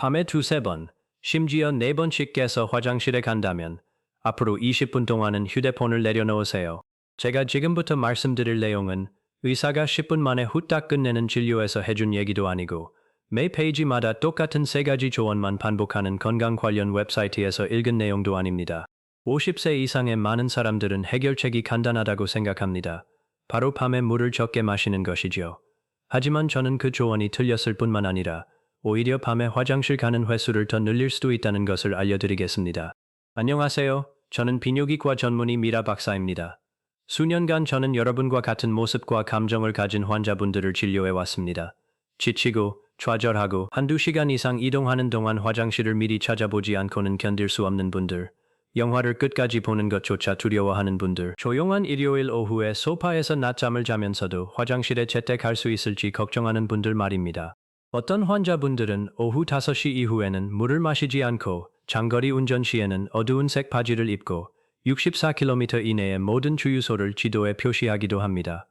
밤에 두세 번, 심지어 네 번씩 깨서 화장실에 간다면 앞으로 20분 동안은 휴대폰을 내려놓으세요. 제가 지금부터 말씀드릴 내용은 의사가 10분 만에 후딱 끝내는 진료에서 해준 얘기도 아니고 매 페이지마다 똑같은 세 가지 조언만 반복하는 건강 관련 웹사이트에서 읽은 내용도 아닙니다. 50세 이상의 많은 사람들은 해결책이 간단하다고 생각합니다. 바로 밤에 물을 적게 마시는 것이죠. 하지만 저는 그 조언이 틀렸을 뿐만 아니라 오히려 밤에 화장실 가는 횟수를 더 늘릴 수도 있다는 것을 알려드리겠습니다. 안녕하세요. 저는 비뇨기과 전문의 미라 박사입니다. 수년간 저는 여러분과 같은 모습과 감정을 가진 환자분들을 진료해 왔습니다. 지치고 좌절하고 한두 시간 이상 이동하는 동안 화장실을 미리 찾아보지 않고는 견딜 수 없는 분들, 영화를 끝까지 보는 것조차 두려워하는 분들, 조용한 일요일 오후에 소파에서 낮잠을 자면서도 화장실에 제때 갈 수 있을지 걱정하는 분들 말입니다. 어떤 환자분들은 오후 5시 이후에는 물을 마시지 않고 장거리 운전 시에는 어두운 색 바지를 입고 64km 이내의 모든 주유소를 지도에 표시하기도 합니다.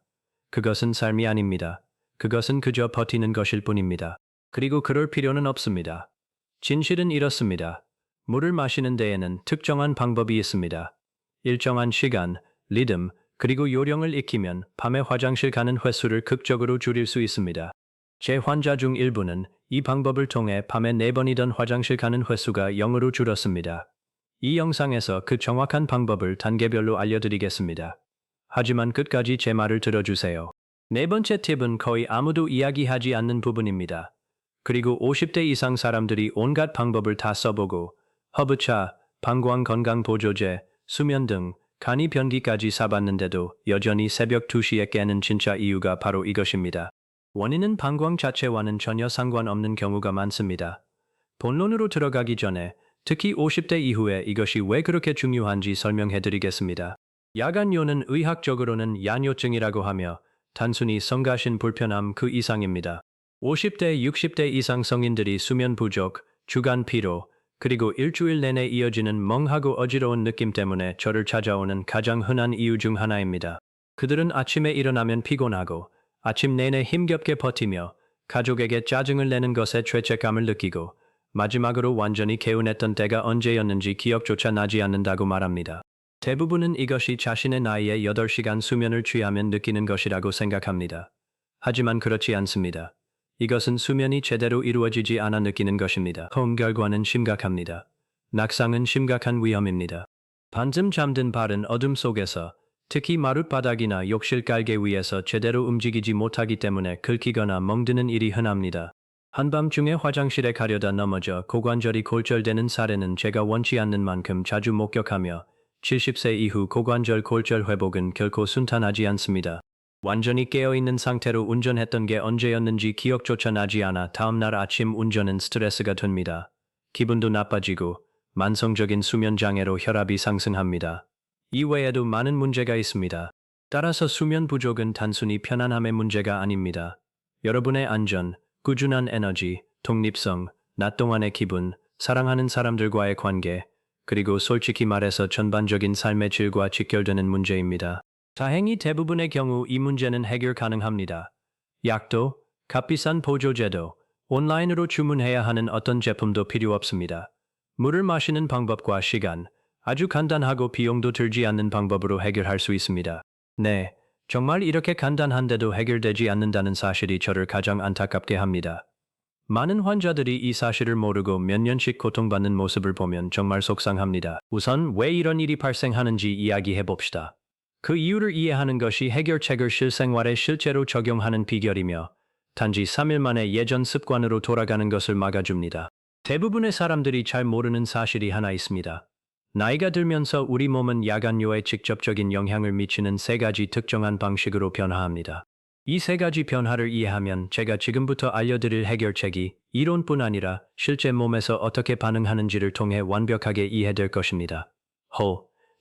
그것은 삶이 아닙니다. 그것은 그저 버티는 것일 뿐입니다. 그리고 그럴 필요는 없습니다. 진실은 이렇습니다. 물을 마시는 데에는 특정한 방법이 있습니다. 일정한 시간, 리듬, 그리고 요령을 익히면 밤에 화장실 가는 횟수를 극적으로 줄일 수 있습니다. 제 환자 중 일부는 이 방법을 통해 밤에 4번이던 화장실 가는 횟수가 0으로 줄었습니다. 이 영상에서 그 정확한 방법을 단계별로 알려드리겠습니다. 하지만 끝까지 제 말을 들어주세요. 네 번째 팁은 거의 아무도 이야기하지 않는 부분입니다. 그리고 50대 이상 사람들이 온갖 방법을 다 써보고 허브차, 방광 건강 보조제, 수면 등 간이 변기까지 사봤는데도 여전히 새벽 2시에 깨는 진짜 이유가 바로 이것입니다. 원인은 방광 자체와는 전혀 상관없는 경우가 많습니다. 본론으로 들어가기 전에 특히 50대 이후에 이것이 왜 그렇게 중요한지 설명해드리겠습니다. 야간요는 의학적으로는 야뇨증이라고 하며 단순히 성가신 불편함 그 이상입니다. 50대, 60대 이상 성인들이 수면 부족, 주간 피로, 그리고 일주일 내내 이어지는 멍하고 어지러운 느낌 때문에 저를 찾아오는 가장 흔한 이유 중 하나입니다. 그들은 아침에 일어나면 피곤하고 아침 내내 힘겹게 버티며 가족에게 짜증을 내는 것에 죄책감을 느끼고 마지막으로 완전히 개운했던 때가 언제였는지 기억조차 나지 않는다고 말합니다. 대부분은 이것이 자신의 나이에 8시간 수면을 취하면 느끼는 것이라고 생각합니다. 하지만 그렇지 않습니다. 이것은 수면이 제대로 이루어지지 않아 느끼는 것입니다. 결과는 심각합니다. 낙상은 심각한 위험입니다. 반쯤 잠든 발은 어둠 속에서 특히 마룻바닥이나 욕실 깔개 위에서 제대로 움직이지 못하기 때문에 긁히거나 멍드는 일이 흔합니다. 한밤중에 화장실에 가려다 넘어져 고관절이 골절되는 사례는 제가 원치 않는 만큼 자주 목격하며 70세 이후 고관절 골절 회복은 결코 순탄하지 않습니다. 완전히 깨어있는 상태로 운전했던 게 언제였는지 기억조차 나지 않아 다음날 아침 운전은 스트레스가 됩니다. 기분도 나빠지고 만성적인 수면 장애로 혈압이 상승합니다. 이외에도 많은 문제가 있습니다. 따라서 수면 부족은 단순히 편안함의 문제가 아닙니다. 여러분의 안전, 꾸준한 에너지, 독립성, 낮 동안의 기분, 사랑하는 사람들과의 관계, 그리고 솔직히 말해서 전반적인 삶의 질과 직결되는 문제입니다. 다행히 대부분의 경우 이 문제는 해결 가능합니다. 약도, 값비싼 보조제도, 온라인으로 주문해야 하는 어떤 제품도 필요 없습니다. 물을 마시는 방법과 시간, 아주 간단하고 비용도 들지 않는 방법으로 해결할 수 있습니다. 네, 정말 이렇게 간단한데도 해결되지 않는다는 사실이 저를 가장 안타깝게 합니다. 많은 환자들이 이 사실을 모르고 몇 년씩 고통받는 모습을 보면 정말 속상합니다. 우선 왜 이런 일이 발생하는지 이야기해 봅시다. 그 이유를 이해하는 것이 해결책을 실생활에 실제로 적용하는 비결이며 단지 3일 만에 예전 습관으로 돌아가는 것을 막아줍니다. 대부분의 사람들이 잘 모르는 사실이 하나 있습니다. 나이가 들면서 우리 몸은 야간요에 직접적인 영향을 미치는 3가지 특정한 방식으로 변화합니다. 이 3가지 변화를 이해하면 제가 지금부터 알려드릴 해결책이 이론뿐 아니라 실제 몸에서 어떻게 반응하는지를 통해 완벽하게 이해될 것입니다.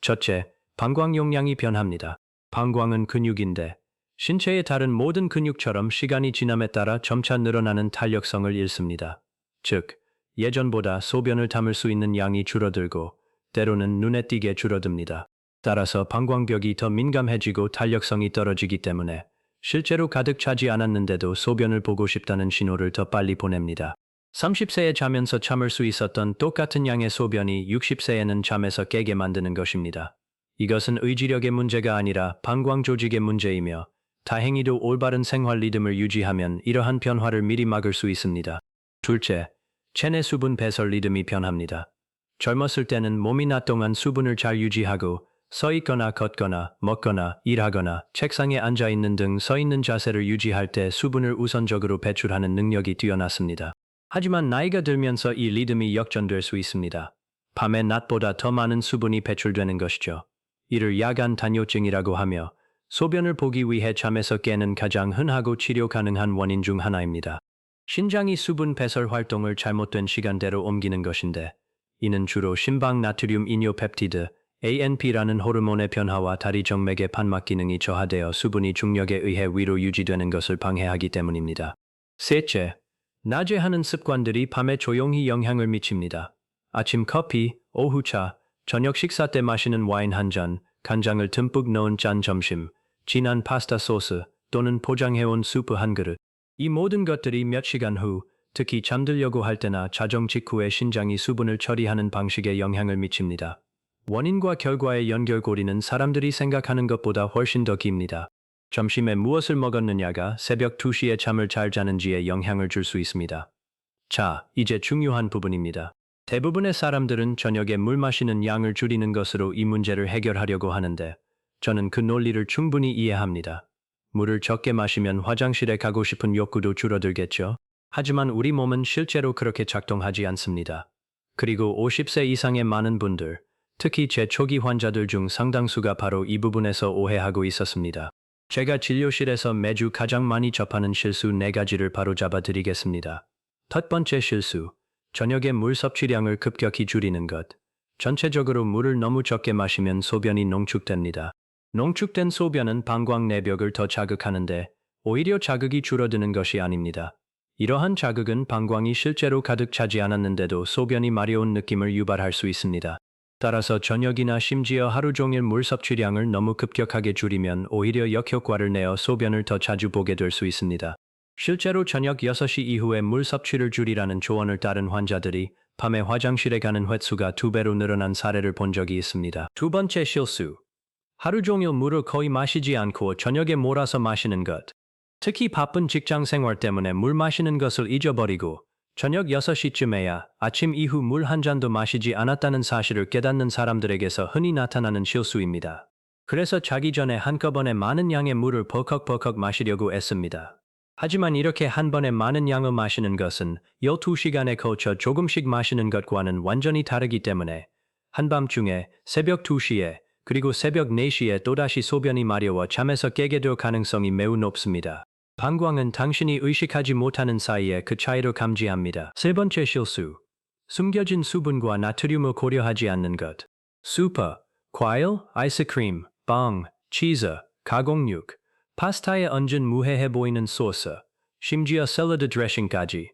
첫째, 방광 용량이 변합니다. 방광은 근육인데 신체의 다른 모든 근육처럼 시간이 지남에 따라 점차 늘어나는 탄력성을 잃습니다. 즉, 예전보다 소변을 담을 수 있는 양이 줄어들고 때로는 눈에 띄게 줄어듭니다. 따라서 방광벽이 더 민감해지고 탄력성이 떨어지기 때문에 실제로 가득 차지 않았는데도 소변을 보고 싶다는 신호를 더 빨리 보냅니다. 30세에 자면서 참을 수 있었던 똑같은 양의 소변이 60세에는 잠에서 깨게 만드는 것입니다. 이것은 의지력의 문제가 아니라 방광 조직의 문제이며 다행히도 올바른 생활 리듬을 유지하면 이러한 변화를 미리 막을 수 있습니다. 둘째, 체내 수분 배설 리듬이 변합니다. 젊었을 때는 몸이 낮 동안 수분을 잘 유지하고 서 있거나 걷거나 먹거나 일하거나 책상에 앉아 있는 등 서 있는 자세를 유지할 때 수분을 우선적으로 배출하는 능력이 뛰어났습니다. 하지만 나이가 들면서 이 리듬이 역전될 수 있습니다. 밤에 낮보다 더 많은 수분이 배출되는 것이죠. 이를 야간 단요증이라고 하며 소변을 보기 위해 잠에서 깨는 가장 흔하고 치료 가능한 원인 중 하나입니다. 신장이 수분 배설 활동을 잘못된 시간대로 옮기는 것인데 이는 주로 심박 나트륨 이뇨펩티드 ANP라는 호르몬의 변화와 다리 정맥의 판막 기능이 저하되어 수분이 중력에 의해 위로 유지되는 것을 방해하기 때문입니다. 셋째, 낮에 하는 습관들이 밤에 조용히 영향을 미칩니다. 아침 커피, 오후 차, 저녁 식사 때 마시는 와인 한 잔, 간장을 듬뿍 넣은 짠 점심, 진한 파스타 소스 또는 포장해온 수프 한 그릇. 이 모든 것들이 몇 시간 후, 특히 잠들려고 할 때나 자정 직후에 신장이 수분을 처리하는 방식에 영향을 미칩니다. 원인과 결과의 연결고리는 사람들이 생각하는 것보다 훨씬 더 깁니다. 점심에 무엇을 먹었느냐가 새벽 2시에 잠을 잘 자는지에 영향을 줄 수 있습니다. 자, 이제 중요한 부분입니다. 대부분의 사람들은 저녁에 물 마시는 양을 줄이는 것으로 이 문제를 해결하려고 하는데 저는 그 논리를 충분히 이해합니다. 물을 적게 마시면 화장실에 가고 싶은 욕구도 줄어들겠죠? 하지만 우리 몸은 실제로 그렇게 작동하지 않습니다. 그리고 50세 이상의 많은 분들, 특히 제 초기 환자들 중 상당수가 바로 이 부분에서 오해하고 있었습니다. 제가 진료실에서 매주 가장 많이 접하는 실수 4가지를 바로잡아 드리겠습니다. 첫 번째 실수, 저녁에 물 섭취량을 급격히 줄이는 것. 전체적으로 물을 너무 적게 마시면 소변이 농축됩니다. 농축된 소변은 방광 내벽을 더 자극하는데 오히려 자극이 줄어드는 것이 아닙니다. 이러한 자극은 방광이 실제로 가득 차지 않았는데도 소변이 마려운 느낌을 유발할 수 있습니다. 따라서 저녁이나 심지어 하루 종일 물 섭취량을 너무 급격하게 줄이면 오히려 역효과를 내어 소변을 더 자주 보게 될 수 있습니다. 실제로 저녁 6시 이후에 물 섭취를 줄이라는 조언을 따른 환자들이 밤에 화장실에 가는 횟수가 2배로 늘어난 사례를 본 적이 있습니다. 두 번째 실수. 하루 종일 물을 거의 마시지 않고 저녁에 몰아서 마시는 것. 특히 바쁜 직장 생활 때문에 물 마시는 것을 잊어버리고 저녁 6시쯤에야 아침 이후 물 한 잔도 마시지 않았다는 사실을 깨닫는 사람들에게서 흔히 나타나는 실수입니다. 그래서 자기 전에 한꺼번에 많은 양의 물을 벌컥벌컥 마시려고 애씁니다. 하지만 이렇게 한 번에 많은 양을 마시는 것은 12시간에 걸쳐 조금씩 마시는 것과는 완전히 다르기 때문에 한밤중에 새벽 2시에 그리고 새벽 4시에 또다시 소변이 마려워 잠에서 깨게 될 가능성이 매우 높습니다. 방광은 당신이 의식하지 못하는 사이에 그 차이를 감지합니다. 세 번째 실수. 숨겨진 수분과 나트륨을 고려하지 않는 것. 수프, 과일, 아이스크림, 빵, 치즈, 가공육, 파스타에 얹은 무해해 보이는 소스, 심지어 샐러드 드레싱까지.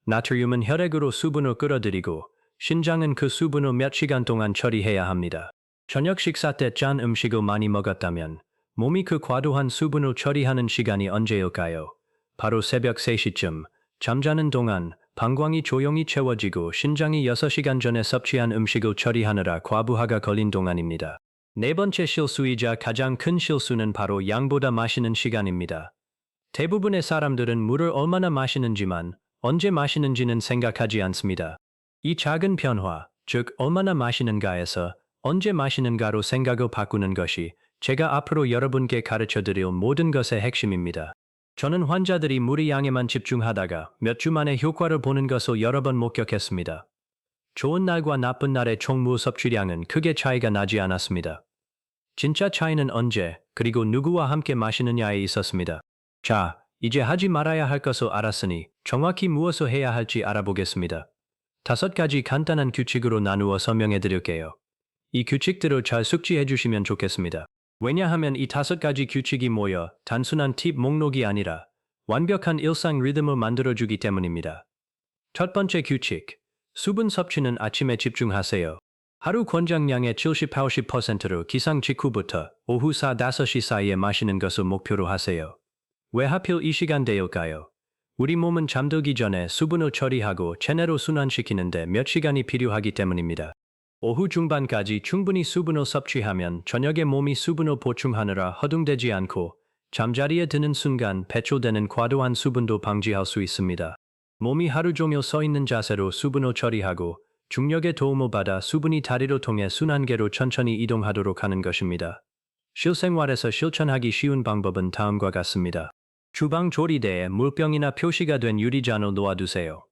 나트륨은 혈액으로 수분을 끌어들이고 신장은 그 수분을 몇 시간 동안 처리해야 합니다. 저녁 식사 때 짠 음식을 많이 먹었다면 몸이 그 과도한 수분을 처리하는 시간이 언제일까요? 바로 새벽 3시쯤 잠자는 동안 방광이 조용히 채워지고 신장이 6시간 전에 섭취한 음식을 처리하느라 과부하가 걸린 동안입니다. 네 번째 실수이자 가장 큰 실수는 바로 양보다 마시는 시간입니다. 대부분의 사람들은 물을 얼마나 마시는지만 언제 마시는지는 생각하지 않습니다. 이 작은 변화, 즉 얼마나 마시는가에서 언제 마시는가로 생각을 바꾸는 것이 제가 앞으로 여러분께 가르쳐드릴 모든 것의 핵심입니다. 저는 환자들이 물의 양에만 집중하다가 몇 주 만에 효과를 보는 것을 여러 번 목격했습니다. 좋은 날과 나쁜 날의 총 물 섭취량은 크게 차이가 나지 않았습니다. 진짜 차이는 언제, 그리고 누구와 함께 마시느냐에 있었습니다. 자, 이제 하지 말아야 할 것을 알았으니 정확히 무엇을 해야 할지 알아보겠습니다. 5가지 간단한 규칙으로 나누어 설명해 드릴게요. 이 규칙들을 잘 숙지해 주시면 좋겠습니다. 왜냐하면 이 5가지 규칙이 모여 단순한 팁 목록이 아니라 완벽한 일상 리듬을 만들어주기 때문입니다. 첫 번째 규칙, 수분 섭취는 아침에 집중하세요. 하루 권장량의 70-80%를 기상 직후부터 오후 4-5시 사이에 마시는 것을 목표로 하세요. 왜 하필 이 시간대일까요? 우리 몸은 잠들기 전에 수분을 처리하고 체내로 순환시키는데 몇 시간이 필요하기 때문입니다. 오후 중반까지 충분히 수분을 섭취하면 저녁에 몸이 수분을 보충하느라 허둥대지 않고 잠자리에 드는 순간 배출되는 과도한 수분도 방지할 수 있습니다. 몸이 하루 종일 서 있는 자세로 수분을 처리하고 중력의 도움을 받아 수분이 다리로 통해 순환계로 천천히 이동하도록 하는 것입니다. 실생활에서 실천하기 쉬운 방법은 다음과 같습니다. 주방 조리대에 물병이나 표시가 된 유리잔을 놓아두세요.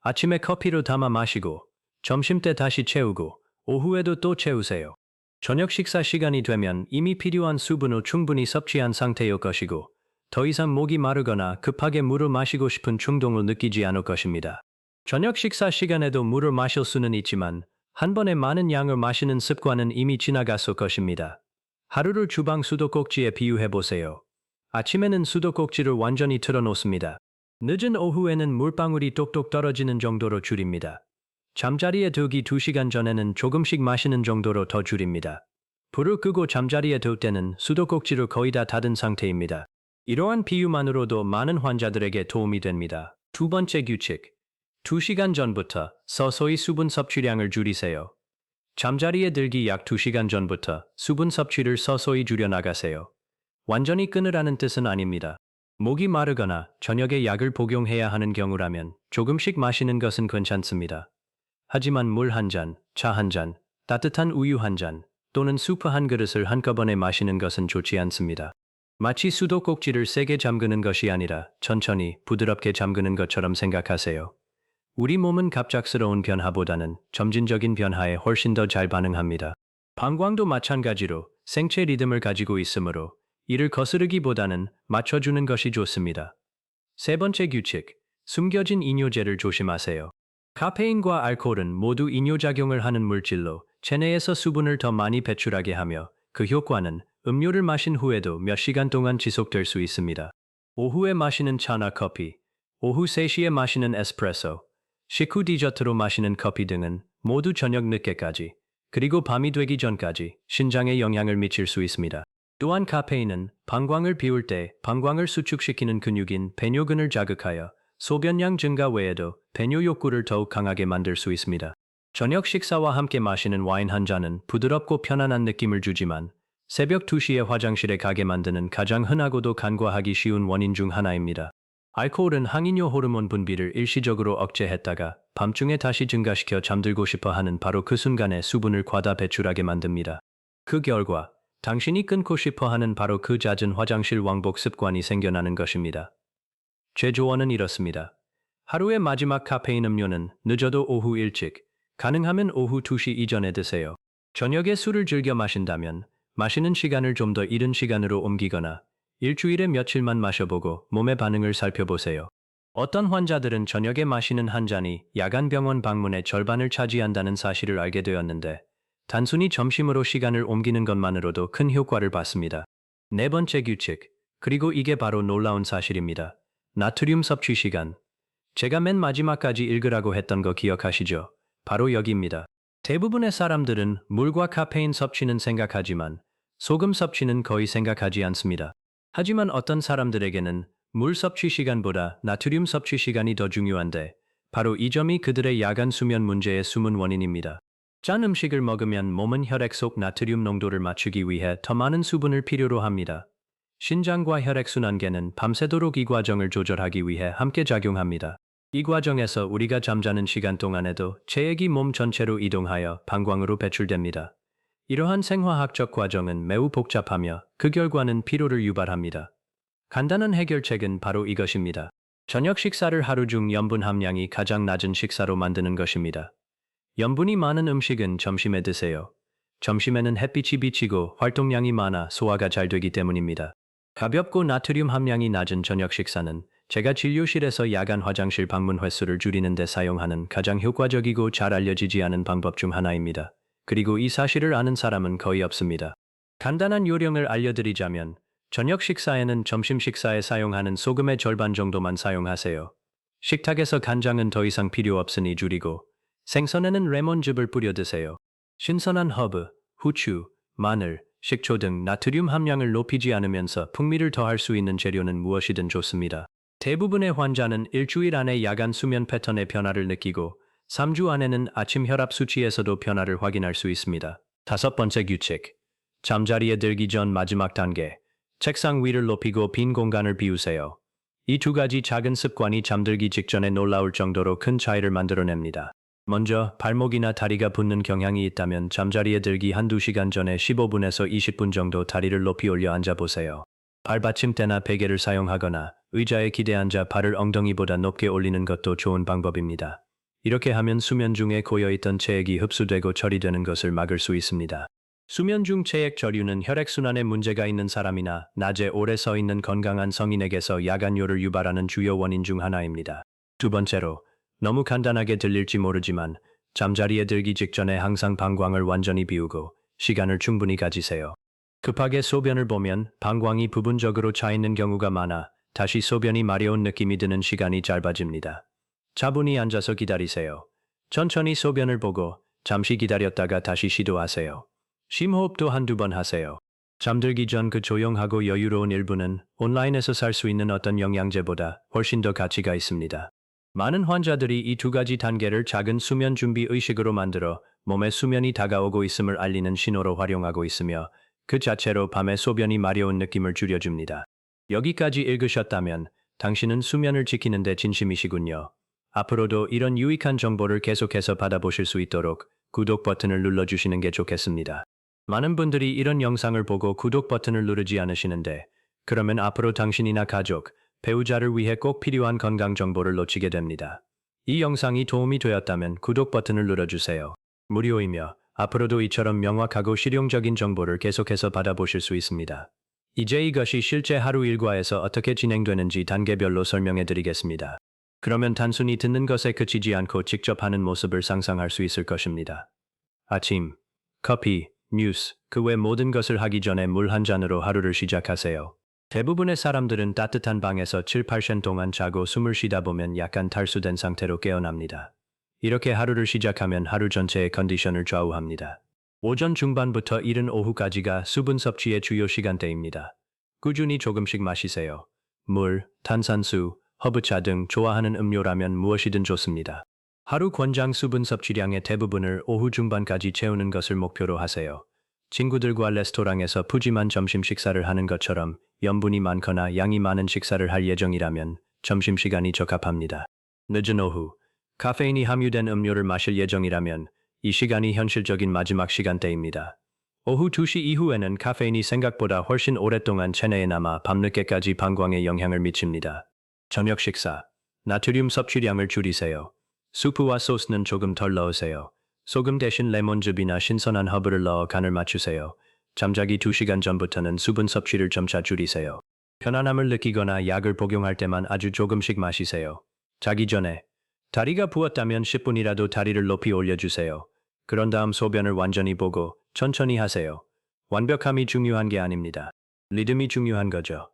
아침에 커피를 담아 마시고 점심때 다시 채우고 오후에도 또 채우세요. 저녁 식사 시간이 되면 이미 필요한 수분을 충분히 섭취한 상태일 것이고 더 이상 목이 마르거나 급하게 물을 마시고 싶은 충동을 느끼지 않을 것입니다. 저녁 식사 시간에도 물을 마실 수는 있지만 한 번에 많은 양을 마시는 습관은 이미 지나갔을 것입니다. 하루를 주방 수도꼭지에 비유해 보세요. 아침에는 수도꼭지를 완전히 틀어놓습니다. 늦은 오후에는 물방울이 똑똑 떨어지는 정도로 줄입니다. 잠자리에 들기 2시간 전에는 조금씩 마시는 정도로 더 줄입니다. 불을 끄고 잠자리에 들 때는 수도꼭지를 거의 다 닫은 상태입니다. 이러한 비유만으로도 많은 환자들에게 도움이 됩니다. 두 번째 규칙. 2시간 전부터 서서히 수분 섭취량을 줄이세요. 잠자리에 들기 약 2시간 전부터 수분 섭취를 서서히 줄여나가세요. 완전히 끊으라는 뜻은 아닙니다. 목이 마르거나 저녁에 약을 복용해야 하는 경우라면 조금씩 마시는 것은 괜찮습니다. 하지만 물 한 잔, 차 한 잔, 따뜻한 우유 한 잔, 또는 수프 한 그릇을 한꺼번에 마시는 것은 좋지 않습니다. 마치 수도꼭지를 세게 잠그는 것이 아니라 천천히 부드럽게 잠그는 것처럼 생각하세요. 우리 몸은 갑작스러운 변화보다는 점진적인 변화에 훨씬 더 잘 반응합니다. 방광도 마찬가지로 생체 리듬을 가지고 있으므로 이를 거스르기보다는 맞춰주는 것이 좋습니다. 세 번째 규칙, 숨겨진 이뇨제를 조심하세요. 카페인과 알코올은 모두 이뇨작용을 하는 물질로 체내에서 수분을 더 많이 배출하게 하며 그 효과는 음료를 마신 후에도 몇 시간 동안 지속될 수 있습니다. 오후에 마시는 차나 커피, 오후 3시에 마시는 에스프레소, 식후 디저트로 마시는 커피 등은 모두 저녁 늦게까지, 그리고 밤이 되기 전까지 신장에 영향을 미칠 수 있습니다. 또한 카페인은 방광을 비울 때 방광을 수축시키는 근육인 배뇨근을 자극하여 소변량 증가 외에도 배뇨 욕구를 더욱 강하게 만들 수 있습니다. 저녁 식사와 함께 마시는 와인 한 잔은 부드럽고 편안한 느낌을 주지만 새벽 2시에 화장실에 가게 만드는 가장 흔하고도 간과하기 쉬운 원인 중 하나입니다. 알코올은 항이뇨 호르몬 분비를 일시적으로 억제했다가 밤중에 다시 증가시켜 잠들고 싶어 하는 바로 그 순간에 수분을 과다 배출하게 만듭니다. 그 결과 당신이 끊고 싶어 하는 바로 그 잦은 화장실 왕복 습관이 생겨나는 것입니다. 제 조언은 이렇습니다. 하루의 마지막 카페인 음료는 늦어도 오후 일찍, 가능하면 오후 2시 이전에 드세요. 저녁에 술을 즐겨 마신다면 마시는 시간을 좀 더 이른 시간으로 옮기거나 일주일에 며칠만 마셔보고 몸의 반응을 살펴보세요. 어떤 환자들은 저녁에 마시는 한 잔이 야간 병원 방문의 절반을 차지한다는 사실을 알게 되었는데 단순히 점심으로 시간을 옮기는 것만으로도 큰 효과를 봤습니다. 네 번째 규칙, 그리고 이게 바로 놀라운 사실입니다. 나트륨 섭취 시간. 제가 맨 마지막까지 읽으라고 했던 거 기억하시죠? 바로 여기입니다. 대부분의 사람들은 물과 카페인 섭취는 생각하지만 소금 섭취는 거의 생각하지 않습니다. 하지만 어떤 사람들에게는 물 섭취 시간보다 나트륨 섭취 시간이 더 중요한데 바로 이 점이 그들의 야간 수면 문제의 숨은 원인입니다. 짠 음식을 먹으면 몸은 혈액 속 나트륨 농도를 맞추기 위해 더 많은 수분을 필요로 합니다. 신장과 혈액순환계는 밤새도록 이 과정을 조절하기 위해 함께 작용합니다. 이 과정에서 우리가 잠자는 시간 동안에도 체액이 몸 전체로 이동하여 방광으로 배출됩니다. 이러한 생화학적 과정은 매우 복잡하며 그 결과는 피로를 유발합니다. 간단한 해결책은 바로 이것입니다. 저녁 식사를 하루 중 염분 함량이 가장 낮은 식사로 만드는 것입니다. 염분이 많은 음식은 점심에 드세요. 점심에는 햇빛이 비치고 활동량이 많아 소화가 잘 되기 때문입니다. 가볍고 나트륨 함량이 낮은 저녁 식사는 제가 진료실에서 야간 화장실 방문 횟수를 줄이는 데 사용하는 가장 효과적이고 잘 알려지지 않은 방법 중 하나입니다. 그리고 이 사실을 아는 사람은 거의 없습니다. 간단한 요령을 알려드리자면 저녁 식사에는 점심 식사에 사용하는 소금의 절반 정도만 사용하세요. 식탁에서 간장은 더 이상 필요 없으니 줄이고 생선에는 레몬즙을 뿌려 드세요. 신선한 허브, 후추, 마늘, 식초 등 나트륨 함량을 높이지 않으면서 풍미를 더할 수 있는 재료는 무엇이든 좋습니다. 대부분의 환자는 일주일 안에 야간 수면 패턴의 변화를 느끼고 3주 안에는 아침 혈압 수치에서도 변화를 확인할 수 있습니다. 다섯 번째 규칙. 잠자리에 들기 전 마지막 단계. 책상 위를 높이고 빈 공간을 비우세요. 이 두 가지 작은 습관이 잠들기 직전에 놀라울 정도로 큰 차이를 만들어냅니다. 먼저 발목이나 다리가 붓는 경향이 있다면 잠자리에 들기 한두 시간 전에 15분에서 20분 정도 다리를 높이 올려 앉아보세요. 발받침대나 베개를 사용하거나 의자에 기대 앉아 발을 엉덩이보다 높게 올리는 것도 좋은 방법입니다. 이렇게 하면 수면 중에 고여있던 체액이 흡수되고 처리되는 것을 막을 수 있습니다. 수면 중 체액 저류는 혈액순환에 문제가 있는 사람이나 낮에 오래 서 있는 건강한 성인에게서 야간뇨를 유발하는 주요 원인 중 하나입니다. 두 번째로, 너무 간단하게 들릴지 모르지만 잠자리에 들기 직전에 항상 방광을 완전히 비우고 시간을 충분히 가지세요. 급하게 소변을 보면 방광이 부분적으로 차 있는 경우가 많아 다시 소변이 마려운 느낌이 드는 시간이 짧아집니다. 차분히 앉아서 기다리세요. 천천히 소변을 보고 잠시 기다렸다가 다시 시도하세요. 심호흡도 한두 번 하세요. 잠들기 전 그 조용하고 여유로운 일부는 온라인에서 살 수 있는 어떤 영양제보다 훨씬 더 가치가 있습니다. 많은 환자들이 이 두 가지 단계를 작은 수면 준비 의식으로 만들어 몸에 수면이 다가오고 있음을 알리는 신호로 활용하고 있으며 그 자체로 밤에 소변이 마려운 느낌을 줄여줍니다. 여기까지 읽으셨다면 당신은 수면을 지키는 데 진심이시군요. 앞으로도 이런 유익한 정보를 계속해서 받아보실 수 있도록 구독 버튼을 눌러주시는 게 좋겠습니다. 많은 분들이 이런 영상을 보고 구독 버튼을 누르지 않으시는데 그러면 앞으로 당신이나 가족, 배우자를 위해 꼭 필요한 건강 정보를 놓치게 됩니다. 이 영상이 도움이 되었다면 구독 버튼을 눌러주세요. 무료이며 앞으로도 이처럼 명확하고 실용적인 정보를 계속해서 받아보실 수 있습니다. 이제 이것이 실제 하루 일과에서 어떻게 진행되는지 단계별로 설명해 드리겠습니다. 그러면 단순히 듣는 것에 그치지 않고 직접 하는 모습을 상상할 수 있을 것입니다. 아침, 커피, 뉴스, 그 외 모든 것을 하기 전에 물 한 잔으로 하루를 시작하세요. 대부분의 사람들은 따뜻한 방에서 7-8시간 동안 자고 숨을 쉬다 보면 약간 탈수된 상태로 깨어납니다. 이렇게 하루를 시작하면 하루 전체의 컨디션을 좌우합니다. 오전 중반부터 이른 오후까지가 수분 섭취의 주요 시간대입니다. 꾸준히 조금씩 마시세요. 물, 탄산수, 허브차 등 좋아하는 음료라면 무엇이든 좋습니다. 하루 권장 수분 섭취량의 대부분을 오후 중반까지 채우는 것을 목표로 하세요. 친구들과 레스토랑에서 푸짐한 점심 식사를 하는 것처럼 염분이 많거나 양이 많은 식사를 할 예정이라면 점심시간이 적합합니다. 늦은 오후, 카페인이 함유된 음료를 마실 예정이라면 이 시간이 현실적인 마지막 시간대입니다. 오후 2시 이후에는 카페인이 생각보다 훨씬 오랫동안 체내에 남아 밤늦게까지 방광에 영향을 미칩니다. 저녁 식사, 나트륨 섭취량을 줄이세요. 수프와 소스는 조금 덜 넣으세요. 소금 대신 레몬즙이나 신선한 허브를 넣어 간을 맞추세요. 잠자기 2시간 전부터는 수분 섭취를 점차 줄이세요. 편안함을 느끼거나 약을 복용할 때만 아주 조금씩 마시세요. 자기 전에 다리가 부었다면 10분이라도 다리를 높이 올려주세요. 그런 다음 소변을 완전히 보고 천천히 하세요. 완벽함이 중요한 게 아닙니다. 리듬이 중요한 거죠.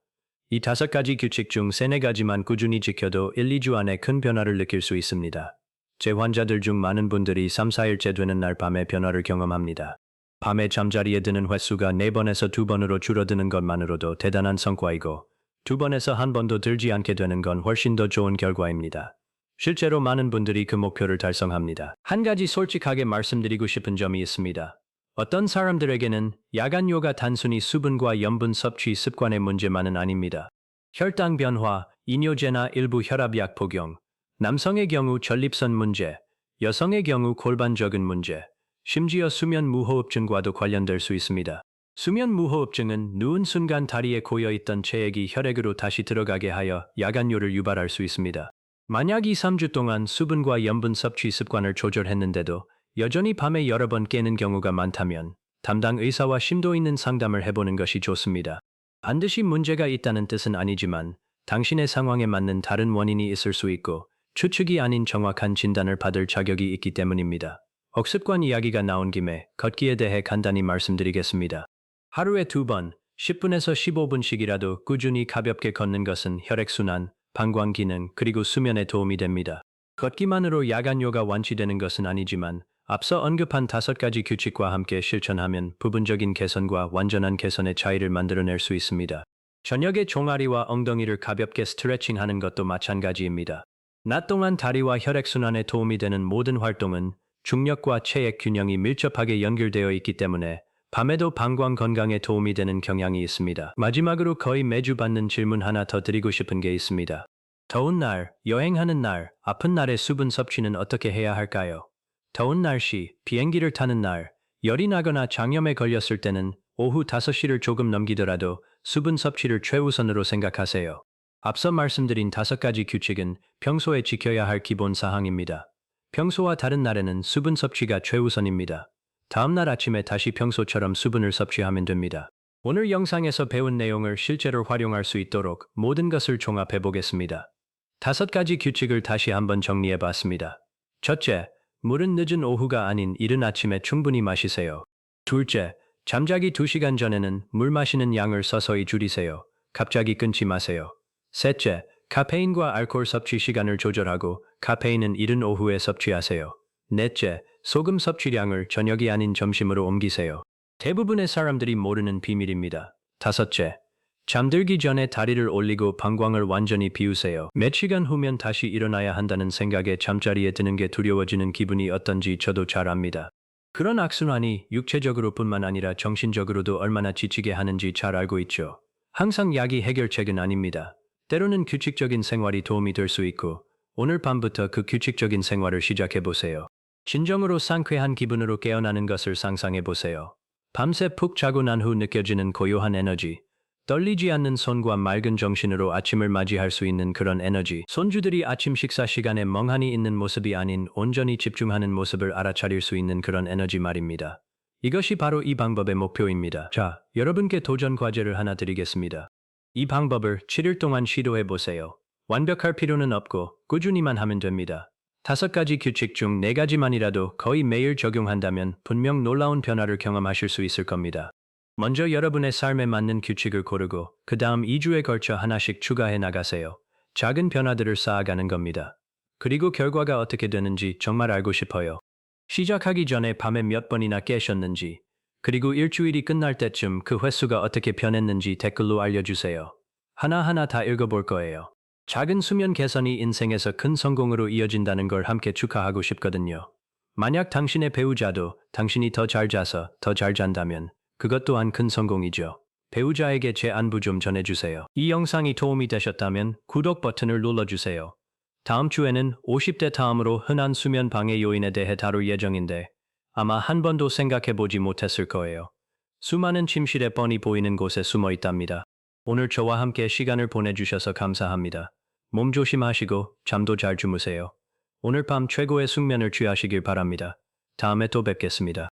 이 5가지 규칙 중 3-4가지만 꾸준히 지켜도 1-2주 안에 큰 변화를 느낄 수 있습니다. 제 환자들 중 많은 분들이 3-4일째 되는 날 밤에 변화를 경험합니다. 밤에 잠자리에 드는 횟수가 4번에서 2번으로 줄어드는 것만으로도 대단한 성과이고 2번에서 1번도 들지 않게 되는 건 훨씬 더 좋은 결과입니다. 실제로 많은 분들이 그 목표를 달성합니다. 한 가지 솔직하게 말씀드리고 싶은 점이 있습니다. 어떤 사람들에게는 야간뇨가 단순히 수분과 염분 섭취 습관의 문제만은 아닙니다. 혈당 변화, 이뇨제나 일부 혈압약 복용, 남성의 경우 전립선 문제, 여성의 경우 골반적인 문제, 심지어 수면 무호흡증과도 관련될 수 있습니다. 수면 무호흡증은 누운 순간 다리에 고여있던 체액이 혈액으로 다시 들어가게 하여 야간뇨를 유발할 수 있습니다. 만약 2-3주 동안 수분과 염분 섭취 습관을 조절했는데도 여전히 밤에 여러 번 깨는 경우가 많다면 담당 의사와 심도 있는 상담을 해보는 것이 좋습니다. 반드시 문제가 있다는 뜻은 아니지만 당신의 상황에 맞는 다른 원인이 있을 수 있고 추측이 아닌 정확한 진단을 받을 자격이 있기 때문입니다. 억습관 이야기가 나온 김에 걷기에 대해 간단히 말씀드리겠습니다. 하루에 2번, 10분에서 15분씩이라도 꾸준히 가볍게 걷는 것은 혈액순환, 방광 기능, 그리고 수면에 도움이 됩니다. 걷기만으로 야간뇨가 완치되는 것은 아니지만 앞서 언급한 5가지 규칙과 함께 실천하면 부분적인 개선과 완전한 개선의 차이를 만들어낼 수 있습니다. 저녁에 종아리와 엉덩이를 가볍게 스트레칭하는 것도 마찬가지입니다. 낮 동안 다리와 혈액순환에 도움이 되는 모든 활동은 중력과 체액 균형이 밀접하게 연결되어 있기 때문에 밤에도 방광 건강에 도움이 되는 경향이 있습니다. 마지막으로 거의 매주 받는 질문 하나 더 드리고 싶은 게 있습니다. 더운 날, 여행하는 날, 아픈 날의 수분 섭취는 어떻게 해야 할까요? 더운 날씨, 비행기를 타는 날, 열이 나거나 장염에 걸렸을 때는 오후 5시를 조금 넘기더라도 수분 섭취를 최우선으로 생각하세요. 앞서 말씀드린 5가지 규칙은 평소에 지켜야 할 기본 사항입니다. 평소와 다른 날에는 수분 섭취가 최우선입니다. 다음 날 아침에 다시 평소처럼 수분을 섭취하면 됩니다. 오늘 영상에서 배운 내용을 실제로 활용할 수 있도록 모든 것을 종합해 보겠습니다. 5가지 규칙을 다시 한번 정리해 봤습니다. 첫째, 물은 늦은 오후가 아닌 이른 아침에 충분히 마시세요. 둘째, 잠자기 2시간 전에는 물 마시는 양을 서서히 줄이세요. 갑자기 끊지 마세요. 셋째, 카페인과 알코올 섭취 시간을 조절하고 카페인은 이른 오후에 섭취하세요. 넷째, 소금 섭취량을 저녁이 아닌 점심으로 옮기세요. 대부분의 사람들이 모르는 비밀입니다. 다섯째, 잠들기 전에 다리를 올리고 방광을 완전히 비우세요. 몇 시간 후면 다시 일어나야 한다는 생각에 잠자리에 드는 게 두려워지는 기분이 어떤지 저도 잘 압니다. 그런 악순환이 육체적으로뿐만 아니라 정신적으로도 얼마나 지치게 하는지 잘 알고 있죠. 항상 약이 해결책은 아닙니다. 때로는 규칙적인 생활이 도움이 될 수 있고 오늘 밤부터 그 규칙적인 생활을 시작해 보세요. 진정으로 상쾌한 기분으로 깨어나는 것을 상상해 보세요. 밤새 푹 자고 난 후 느껴지는 고요한 에너지, 떨리지 않는 손과 맑은 정신으로 아침을 맞이할 수 있는 그런 에너지, 손주들이 아침 식사 시간에 멍하니 있는 모습이 아닌 온전히 집중하는 모습을 알아차릴 수 있는 그런 에너지 말입니다. 이것이 바로 이 방법의 목표입니다. 자, 여러분께 도전 과제를 하나 드리겠습니다. 이 방법을 7일 동안 시도해 보세요. 완벽할 필요는 없고 꾸준히만 하면 됩니다. 5가지 규칙 중 4가지만이라도 거의 매일 적용한다면 분명 놀라운 변화를 경험하실 수 있을 겁니다. 먼저 여러분의 삶에 맞는 규칙을 고르고 그 다음 2주에 걸쳐 하나씩 추가해 나가세요. 작은 변화들을 쌓아가는 겁니다. 그리고 결과가 어떻게 되는지 정말 알고 싶어요. 시작하기 전에 밤에 몇 번이나 깨셨는지, 그리고 일주일이 끝날 때쯤 그 횟수가 어떻게 변했는지 댓글로 알려주세요. 하나하나 다 읽어볼 거예요. 작은 수면 개선이 인생에서 큰 성공으로 이어진다는 걸 함께 축하하고 싶거든요. 만약 당신의 배우자도 당신이 더 잘 자서 더 잘 잔다면 그것 또한 큰 성공이죠. 배우자에게 제 안부 좀 전해주세요. 이 영상이 도움이 되셨다면 구독 버튼을 눌러주세요. 다음 주에는 50대 다음으로 흔한 수면 방해 요인에 대해 다룰 예정인데 아마 한 번도 생각해보지 못했을 거예요. 수많은 침실에 뻔히 보이는 곳에 숨어 있답니다. 오늘 저와 함께 시간을 보내주셔서 감사합니다. 몸 조심하시고 잠도 잘 주무세요. 오늘 밤 최고의 숙면을 취하시길 바랍니다. 다음에 또 뵙겠습니다.